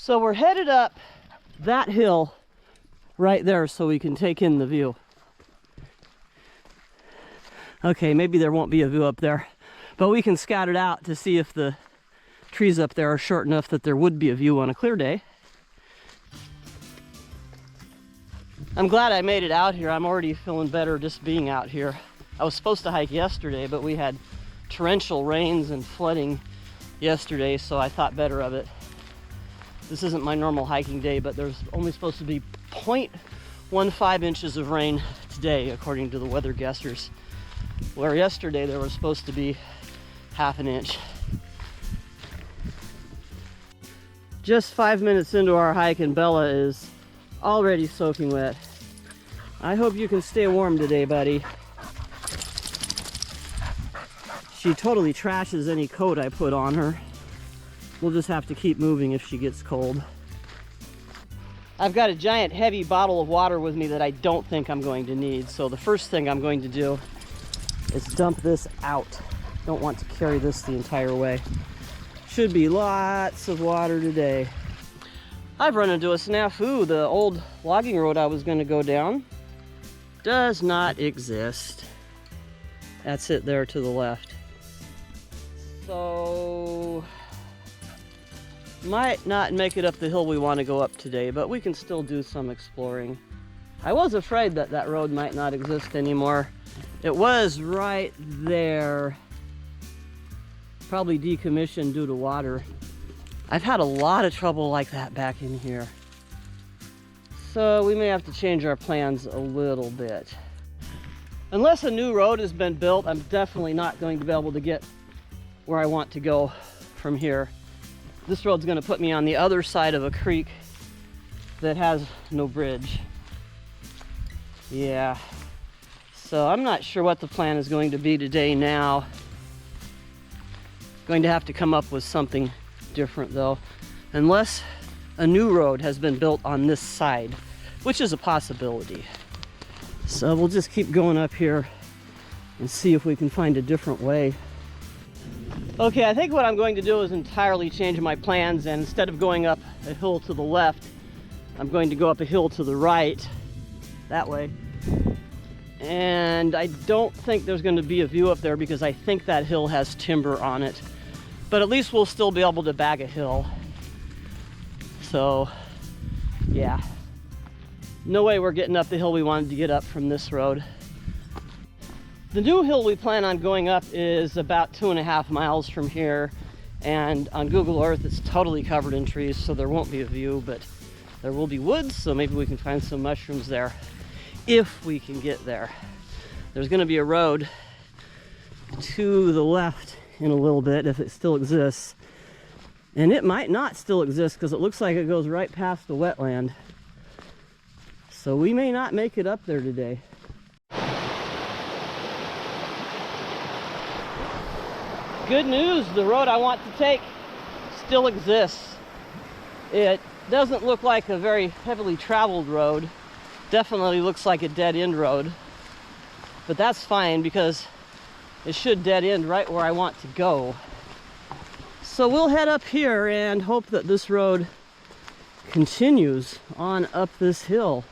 So we're headed up that hill right there so we can take in the view. Okay, maybe there won't be a view up there, but we can scout it out to see if the trees up there are short enough that there would be a view on a clear day. I'm glad I made it out here. I'm already feeling better just being out here. I was supposed to hike yesterday, but we had torrential rains and flooding yesterday, so I thought better of it. This isn't my normal hiking day, but there's only supposed to be 0.15 inches of rain today, according to the weather guessers. Where yesterday there was supposed to be ½ an inch. Just 5 minutes into our hike and Bella is already soaking wet. I hope you can stay warm today, buddy. She totally trashes any coat I put on her. We'll just have to keep moving if she gets cold. I've got a giant heavy bottle of water with me that I don't think I'm going to need, so the first thing I'm going to do is dump this out. Don't want to carry this the entire way. Should be lots of water today. I've run into a snafu. The old logging road I was going to go down does not exist. That's it there to the left. So might not make it up the hill we want to go up today, but we can still do some exploring. I was afraid that that road might not exist anymore. It was right there. Probably decommissioned due to water. I've had a lot of trouble like that back in here. So we may have to change our plans a little bit. Unless a new road has been built, I'm definitely not going to be able to get where I want to go from here. This road's going to put me on the other side of a creek that has no bridge. Yeah. So I'm not sure what the plan is going to be today now. Going to have to come up with something different though, unless a new road has been built on this side, which is a possibility. So we'll just keep going up here and see if we can find a different way. Okay, I think what I'm going to do is entirely change my plans, and instead of going up a hill to the left, I'm going to go up a hill to the right, that way. And I don't think there's going to be a view up there because I think that hill has timber on it. But at least we'll still be able to bag a hill. So, yeah. No way we're getting up the hill we wanted to get up from this road. The new hill we plan on going up is about 2.5 miles from here. And on Google Earth, it's totally covered in trees, so there won't be a view, but there will be woods, so maybe we can find some mushrooms there. If we can get there. There's going to be a road to the left in a little bit, if it still exists. And it might not still exist because it looks like it goes right past the wetland. So we may not make it up there today. Good news, the road I want to take still exists. It doesn't look like a very heavily traveled road. Definitely looks like a dead-end road, but that's fine because it should dead end right where I want to go. So we'll head up here and hope that this road continues on up this hill.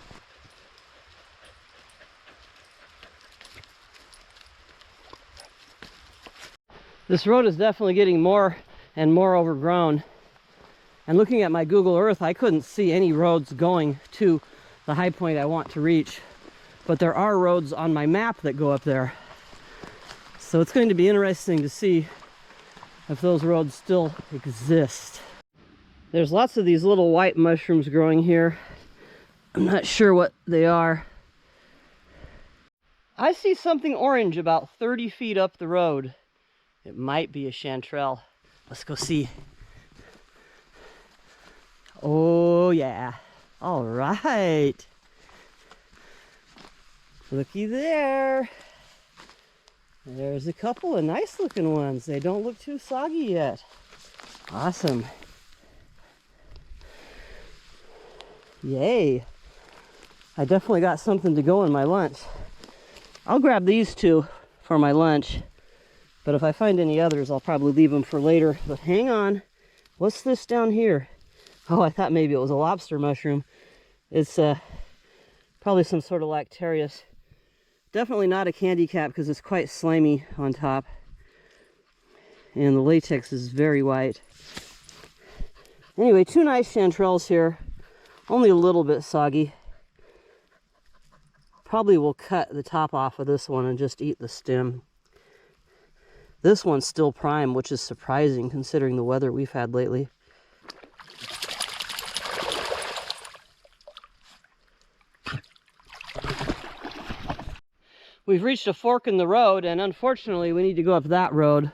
This road is definitely getting more and more overgrown. And looking at my Google Earth, I couldn't see any roads going to the high point I want to reach, but there are roads on my map that go up there. So it's going to be interesting to see if those roads still exist. There's lots of these little white mushrooms growing here. I'm not sure what they are. I see something orange about 30 feet up the road. It might be a chanterelle. Let's go see. Oh yeah. All right. Looky there. There's a couple of nice looking ones. They don't look too soggy yet. Awesome. Yay. I definitely got something to go in my lunch. I'll grab these two for my lunch. But if I find any others, I'll probably leave them for later. But hang on. What's this down here? Oh, I thought maybe it was a lobster mushroom. It's probably some sort of Lactarius. Definitely not a candy cap because it's quite slimy on top. And the latex is very white. Anyway, 2 nice chanterelles here. Only a little bit soggy. Probably will cut the top off of this one and just eat the stem. This one's still prime, which is surprising considering the weather we've had lately. We've reached a fork in the road, and unfortunately we need to go up that road.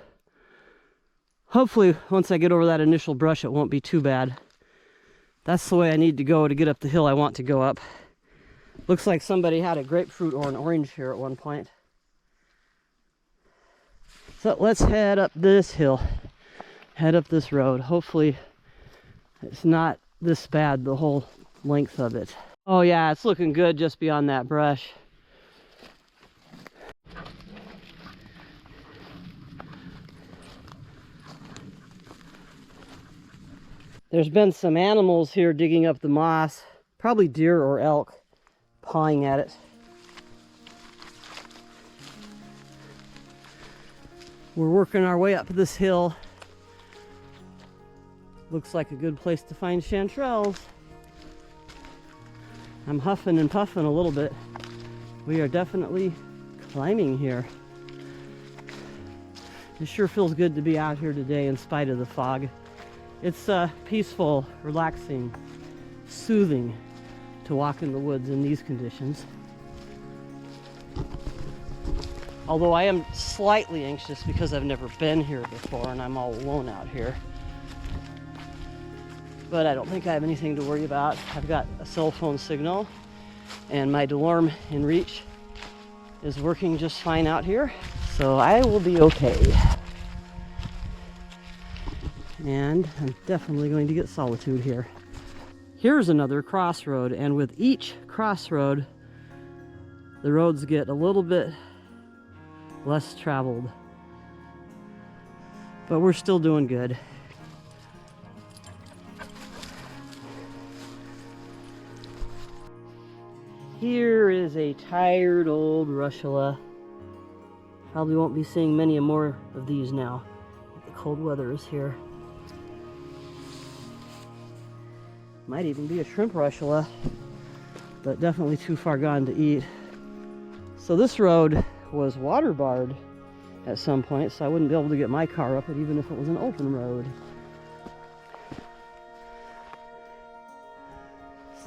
Hopefully, once I get over that initial brush, it won't be too bad. That's the way I need to go to get up the hill I want to go up. Looks like somebody had a grapefruit or an orange here at one point. So let's head up this hill. Head up this road. Hopefully, it's not this bad the whole length of it. Oh yeah, it's looking good just beyond that brush. There's been some animals here digging up the moss, probably deer or elk, pawing at it. We're working our way up this hill. Looks like a good place to find chanterelles. I'm huffing and puffing a little bit. We are definitely climbing here. It sure feels good to be out here today in spite of the fog. It's peaceful, relaxing, soothing to walk in the woods in these conditions. Although I am slightly anxious because I've never been here before and I'm all alone out here. But I don't think I have anything to worry about. I've got a cell phone signal and my alarm in reach is working just fine out here. So I will be okay. And I'm definitely going to get solitude here. Here's another crossroad, and with each crossroad, the roads get a little bit less traveled. But we're still doing good. Here is a tired old Russula. Probably won't be seeing many more of these now. The cold weather is here. Might even be a shrimp Russula, but definitely too far gone to eat. So this road was water barred at some point, so I wouldn't be able to get my car up it even if it was an open road.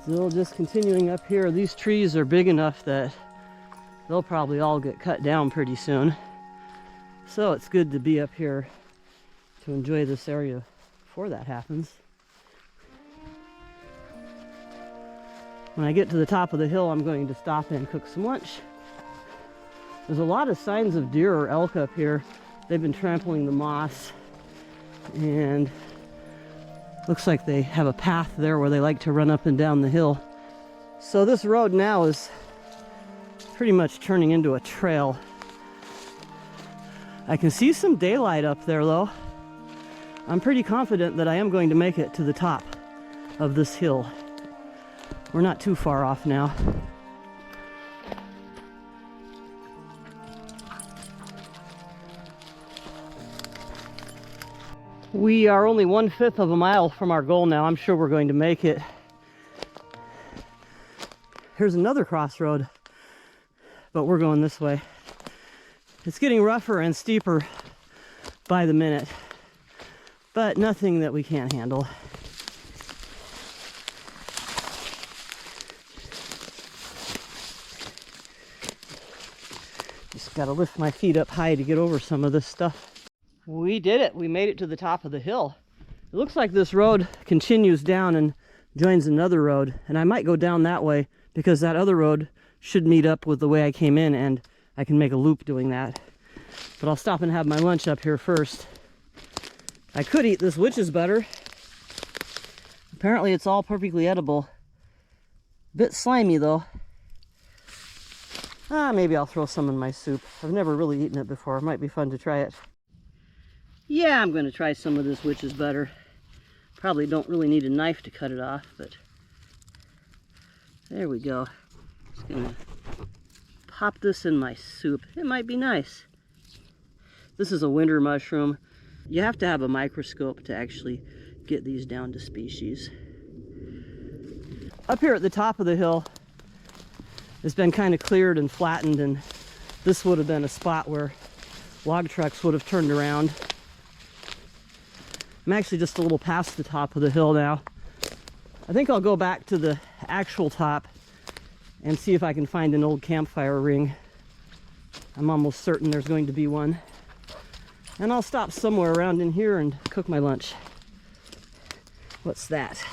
Still just continuing up here. These trees are big enough that they'll probably all get cut down pretty soon. So it's good to be up here to enjoy this area before that happens. When I get to the top of the hill, I'm going to stop and cook some lunch. There's a lot of signs of deer or elk up here. They've been trampling the moss, and looks like they have a path there where they like to run up and down the hill. So this road now is pretty much turning into a trail. I can see some daylight up there though. I'm pretty confident that I am going to make it to the top of this hill. We're not too far off now. We are only 1/5 of a mile from our goal now. I'm sure we're going to make it. Here's another crossroad, but we're going this way. It's getting rougher and steeper by the minute, but nothing that we can't handle. Just gotta lift my feet up high to get over some of this stuff. We did it. We made it to the top of the hill. It looks like this road continues down and joins another road, and I might go down that way because that other road should meet up with the way I came in, and I can make a loop doing that. But I'll stop and have my lunch up here first. I could eat this witch's butter. Apparently it's all perfectly edible. Bit slimy though. Maybe I'll throw some in my soup. I've never really eaten it before. It might be fun to try it. Yeah, I'm going to try some of this witch's butter. Probably don't really need a knife to cut it off, but there we go. Just gonna pop this in my soup. It might be nice. This is a winter mushroom. You have to have a microscope to actually get these down to species. Up here at the top of the hill, it's been kind of cleared and flattened, and this would have been a spot where log trucks would have turned around. I'm actually just a little past the top of the hill now. I think I'll go back to the actual top and see if I can find an old campfire ring. I'm almost certain there's going to be one. And I'll stop somewhere around in here and cook my lunch. What's that?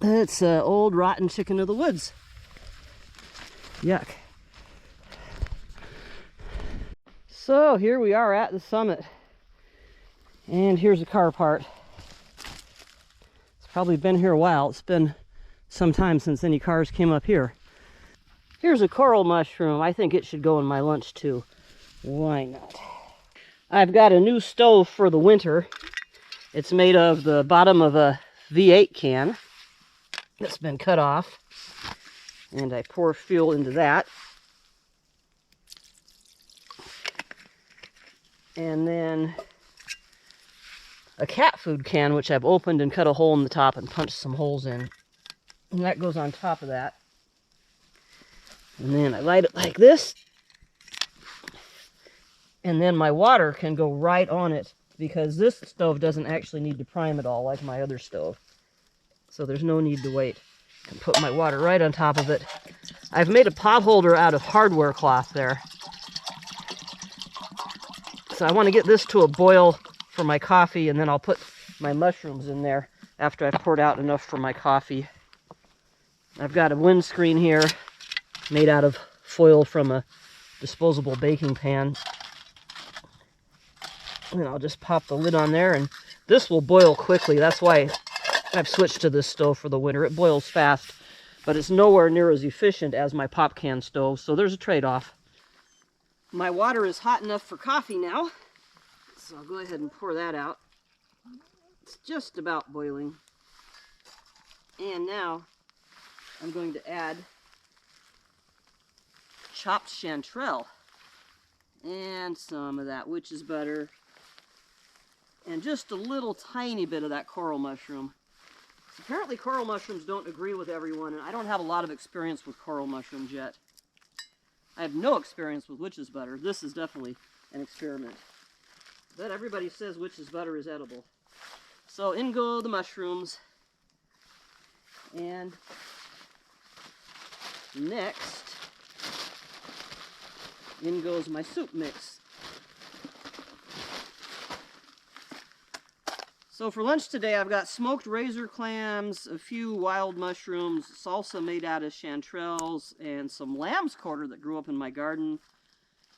It's an old rotten chicken of the woods. Yuck. So here we are at the summit. And here's a car part. It's probably been here a while. It's been some time since any cars came up here. Here's a coral mushroom. I think it should go in my lunch too. Why not? I've got a new stove for the winter. It's made of the bottom of a V8 can that's been cut off. And I pour fuel into that. And then a cat food can, which I've opened and cut a hole in the top and punched some holes in. And that goes on top of that. And then I light it like this. And then my water can go right on it, because this stove doesn't actually need to prime at all like my other stove. So there's no need to wait. I can put my water right on top of it. I've made a pot holder out of hardware cloth there. So I want to get this to a boil for my coffee, and then I'll put my mushrooms in there after I've poured out enough for my coffee. I've got a windscreen here made out of foil from a disposable baking pan. And I'll just pop the lid on there, and this will boil quickly. That's why I've switched to this stove for the winter. It boils fast, but it's nowhere near as efficient as my pop can stove, so there's a trade-off. My water is hot enough for coffee now, so I'll go ahead and pour that out. It's just about boiling. And now I'm going to add chopped chanterelle and some of that witch's butter and just a little tiny bit of that coral mushroom. Apparently coral mushrooms don't agree with everyone, and I don't have a lot of experience with coral mushrooms yet. I have no experience with witch's butter. This is definitely an experiment. But everybody says witch's butter is edible. So in go the mushrooms. And next, in goes my soup mix. So for lunch today, I've got smoked razor clams, a few wild mushrooms, salsa made out of chanterelles, and some lamb's quarter that grew up in my garden,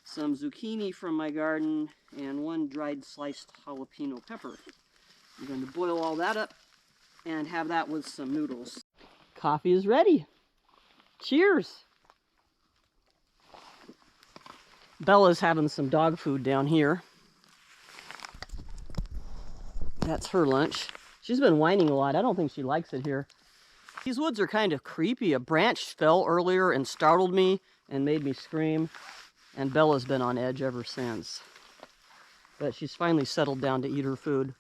some zucchini from my garden, and one dried sliced jalapeno pepper. I'm going to boil all that up and have that with some noodles. Coffee is ready. Cheers! Bella's having some dog food down here. That's her lunch. She's been whining a lot. I don't think she likes it here. These woods are kind of creepy. A branch fell earlier and startled me and made me scream. And Bella's been on edge ever since. But she's finally settled down to eat her food.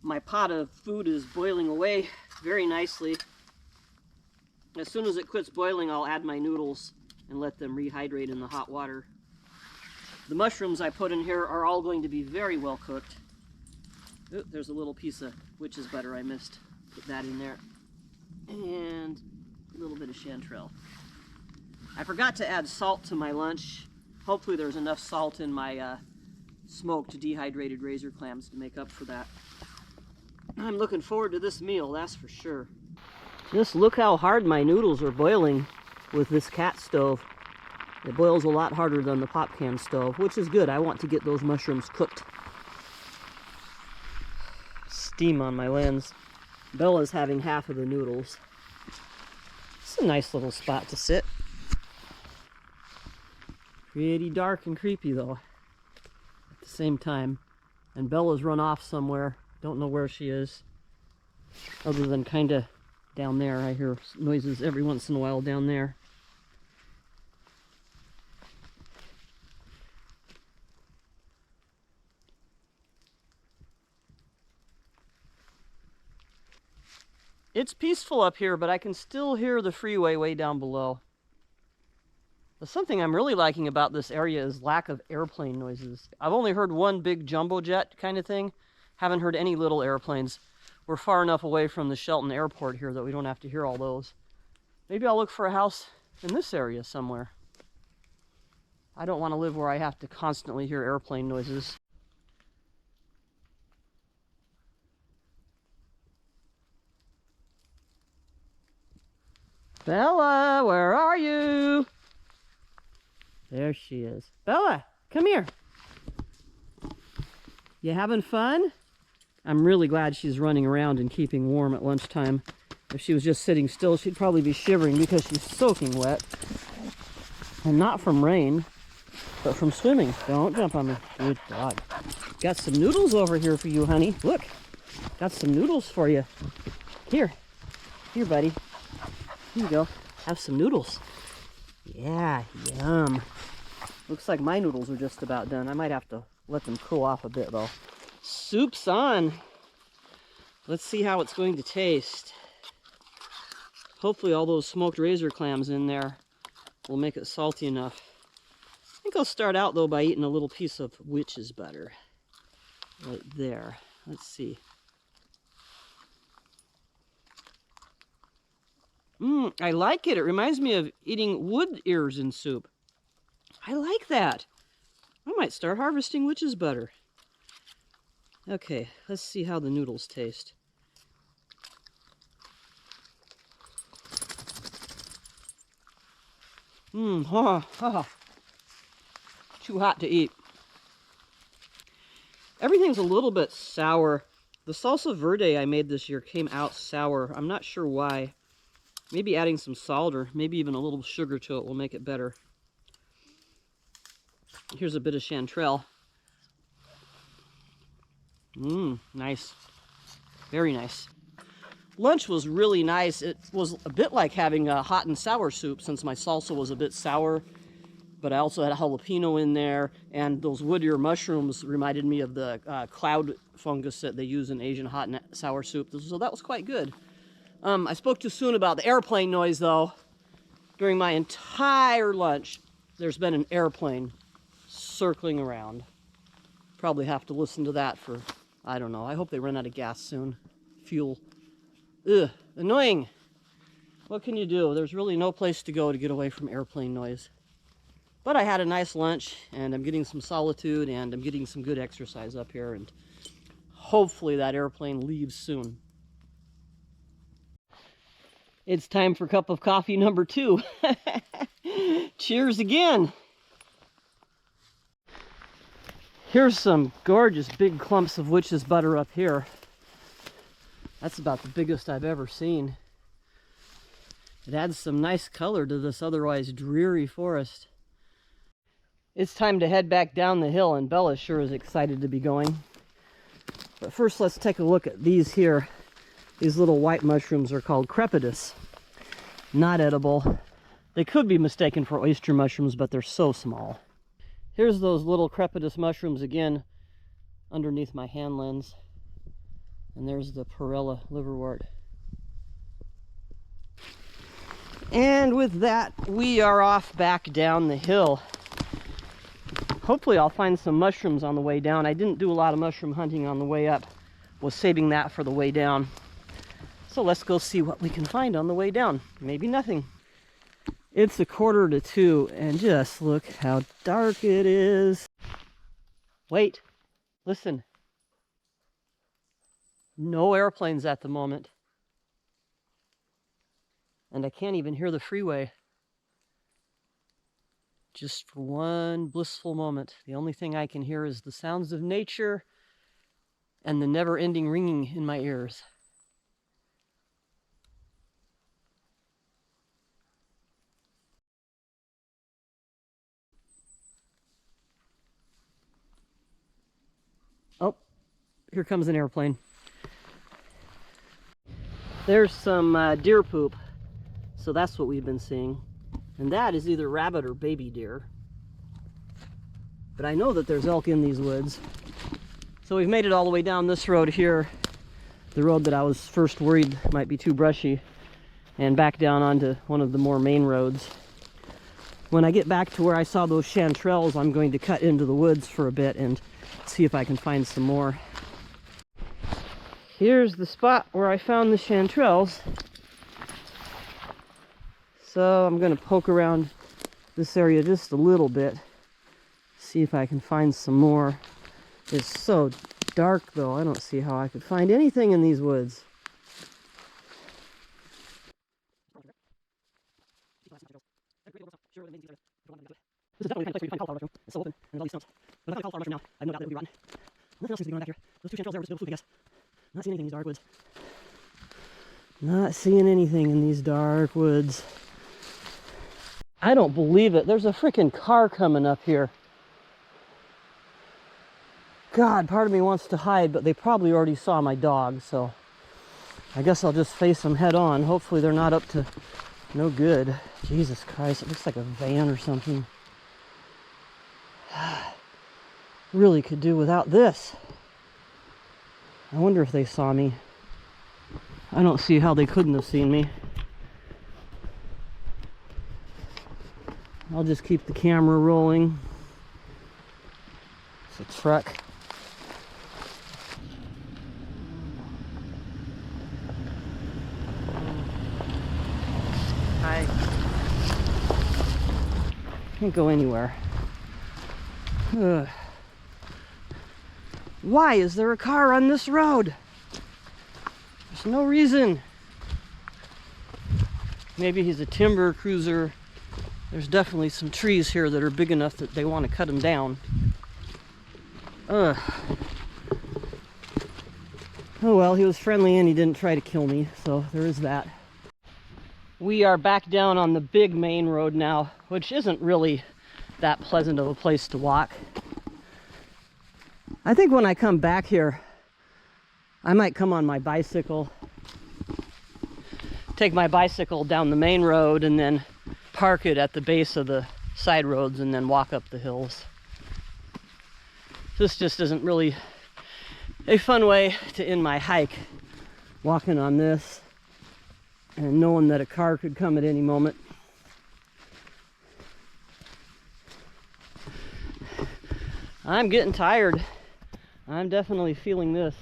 My pot of food is boiling away very nicely. As soon as it quits boiling, I'll add my noodles and let them rehydrate in the hot water. The mushrooms I put in here are all going to be very well cooked. Ooh, there's a little piece of witch's butter I missed. Put that in there. And a little bit of chanterelle. I forgot to add salt to my lunch. Hopefully there's enough salt in my smoked dehydrated razor clams to make up for that. I'm looking forward to this meal, that's for sure. Just look how hard my noodles are boiling with this cat stove. It boils a lot harder than the pop can stove, which is good. I want to get those mushrooms cooked. Steam on my lens. Bella's having half of the noodles. It's a nice little spot to sit. Pretty dark and creepy though, at the same time. And Bella's run off somewhere. Don't know where she is, other than kind of down there. I hear noises every once in a while down there. It's peaceful up here, but I can still hear the freeway way down below. But something I'm really liking about this area is lack of airplane noises. I've only heard one big jumbo jet kind of thing. Haven't heard any little airplanes. We're far enough away from the Shelton Airport here that we don't have to hear all those. Maybe I'll look for a house in this area somewhere. I don't want to live where I have to constantly hear airplane noises. Bella, where are you? There she is. Bella, come here. You having fun? I'm really glad she's running around and keeping warm at lunchtime. If she was just sitting still, she'd probably be shivering because she's soaking wet. And not from rain, but from swimming. Don't jump on me. Good dog. Got some noodles over here for you, honey. Look, got some noodles for you. Here, buddy. Here you go. Have some noodles. Yeah, yum. Looks like my noodles are just about done. I might have to let them cool off a bit, though. Soup's on. Let's see how it's going to taste. Hopefully all those smoked razor clams in there will make it salty enough. I think I'll start out, though, by eating a little piece of witch's butter. Right there. Let's see. I like it. It reminds me of eating wood ears in soup. I like that. I might start harvesting witch's butter. Okay, let's see how the noodles taste. Too hot to eat. Everything's a little bit sour. The salsa verde I made this year came out sour. I'm not sure why. Maybe adding some salt or maybe even a little sugar to it will make it better. Here's a bit of chanterelle. Nice. Very nice. Lunch was really nice. It was a bit like having a hot and sour soup since my salsa was a bit sour, but I also had a jalapeno in there, and those wood ear mushrooms reminded me of the cloud fungus that they use in Asian hot and sour soup, so that was quite good. I spoke too soon about the airplane noise, though. During my entire lunch, there's been an airplane circling around. Probably have to listen to that for, I don't know. I hope they run out of gas soon. Fuel. Ugh, annoying. What can you do? There's really no place to go to get away from airplane noise. But I had a nice lunch, and I'm getting some solitude, and I'm getting some good exercise up here, and hopefully that airplane leaves soon. It's time for cup of coffee number 2. Cheers again. Here's some gorgeous big clumps of witch's butter up here. That's about the biggest I've ever seen. It adds some nice color to this otherwise dreary forest. It's time to head back down the hill, and Bella sure is excited to be going. But first, let's take a look at these here. These little white mushrooms are called crepitus. Not edible. They could be mistaken for oyster mushrooms, but they're so small. Here's those little crepitus mushrooms again underneath my hand lens. And there's the perilla liverwort. And with that, we are off back down the hill. Hopefully I'll find some mushrooms on the way down. I didn't do a lot of mushroom hunting on the way up. Was saving that for the way down. So let's go see what we can find on the way down. Maybe nothing. It's 1:45, and just look how dark it is. Wait, listen. No airplanes at the moment. And I can't even hear the freeway. Just for one blissful moment, the only thing I can hear is the sounds of nature and the never-ending ringing in my ears. Oh, here comes an airplane. There's some deer poop, so that's what we've been seeing. And that is either rabbit or baby deer. But I know that there's elk in these woods. So we've made it all the way down this road here, the road that I was first worried might be too brushy, and back down onto one of the more main roads. When I get back to where I saw those chanterelles, I'm going to cut into the woods for a bit and see if I can find some more. Here's the spot where I found the chanterelles. So I'm going to poke around this area just a little bit, see if I can find some more. It's so dark though, I don't see how I could find anything in these woods. This is definitely the kind of place where you find cauliflower mushroom. It's so open and there's all these stumps. But if I found cauliflower mushroom now, I have no doubt that it would be rotten. Nothing else seems to be going on back here. Those two chanterelles there were still food, I guess. Not seeing anything in these dark woods. Not seeing anything in these dark woods. I don't believe it. There's a freaking car coming up here. God, part of me wants to hide, but they probably already saw my dog, so I guess I'll just face them head on. Hopefully they're not up to no good. Jesus Christ, it looks like a van or something. Really could do without this. I wonder if they saw me. I don't see how they couldn't have seen me. I'll just keep the camera rolling. It's a truck. I can't go anywhere. Ugh. Why is there a car on this road? There's no reason. Maybe he's a timber cruiser. There's definitely some trees here that are big enough that they want to cut them down. Ugh. Oh well, he was friendly and he didn't try to kill me, so there is that. We are back down on the big main road now, which isn't really that pleasant of a place to walk. I think when I come back here, I might come on my bicycle, take my bicycle down the main road and then park it at the base of the side roads and then walk up the hills. This just isn't really a fun way to end my hike, walking on this and knowing that a car could come at any moment. I'm getting tired. I'm definitely feeling this.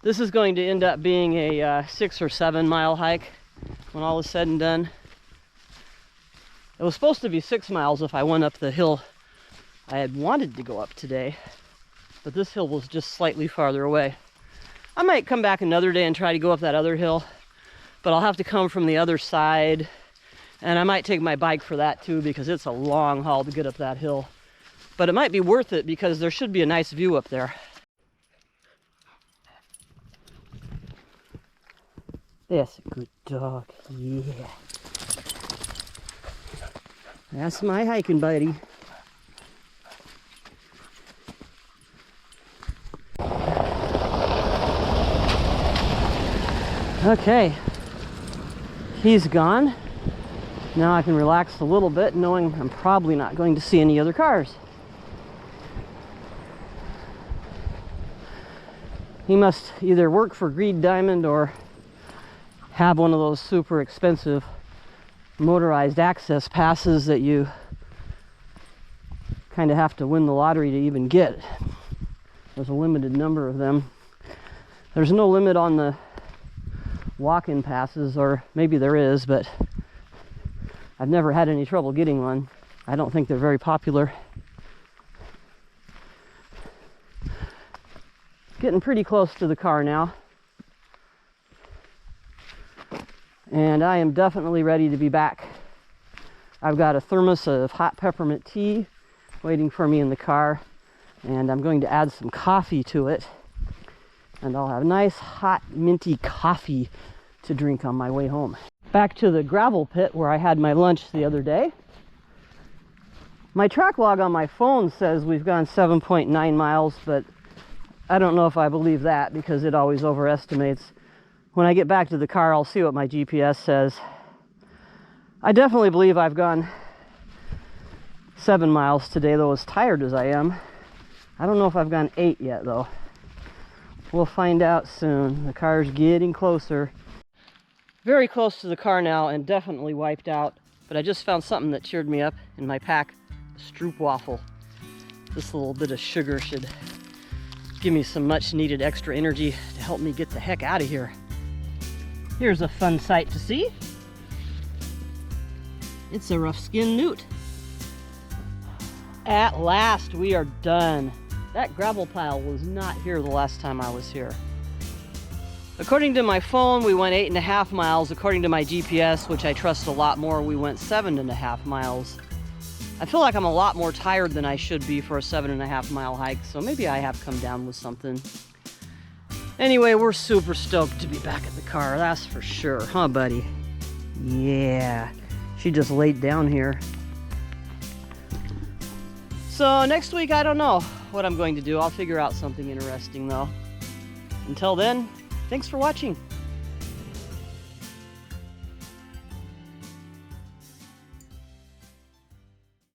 This is going to end up being a 6 or 7 mile hike when all is said and done. It was supposed to be 6 miles if I went up the hill I had wanted to go up today, but this hill was just slightly farther away. I might come back another day and try to go up that other hill, but I'll have to come from the other side, and I might take my bike for that too because it's a long haul to get up that hill. But it might be worth it because there should be a nice view up there. That's a good dog, yeah. That's my hiking buddy. Okay, he's gone. Now I can relax a little bit knowing I'm probably not going to see any other cars. He must either work for Greed Diamond or have one of those super expensive motorized access passes that you kind of have to win the lottery to even get. There's a limited number of them. There's no limit on the walk-in passes, or maybe there is, but I've never had any trouble getting one. I don't think they're very popular. Getting pretty close to the car now. And I am definitely ready to be back. I've got a thermos of hot peppermint tea waiting for me in the car, and I'm going to add some coffee to it, and I'll have nice hot minty coffee to drink on my way home. Back to the gravel pit where I had my lunch the other day. My track log on my phone says we've gone 7.9 miles, but I don't know if I believe that because it always overestimates. when I get back to the car, I'll see what my GPS says. I definitely believe I've gone 7 miles today, though as tired as I am. I don't know if I've gone 8 yet, though. We'll find out soon. The car's getting closer. Very close to the car now and definitely wiped out. But I just found something that cheered me up in my pack. A Stroop waffle. This little bit of sugar should give me some much needed extra energy to help me get the heck out of here. Here's a fun sight to see. It's a rough-skinned newt. At last, we are done. That gravel pile was not here the last time I was here. According to my phone, we went 8.5 miles. According to my GPS, which I trust a lot more, we went 7.5 miles. I feel like I'm a lot more tired than I should be for a 7.5 mile hike, so maybe I have come down with something. Anyway, we're super stoked to be back at the car, that's for sure, huh, buddy? Yeah, she just laid down here. So next week, I don't know what I'm going to do. I'll figure out something interesting, though. Until then, thanks for watching.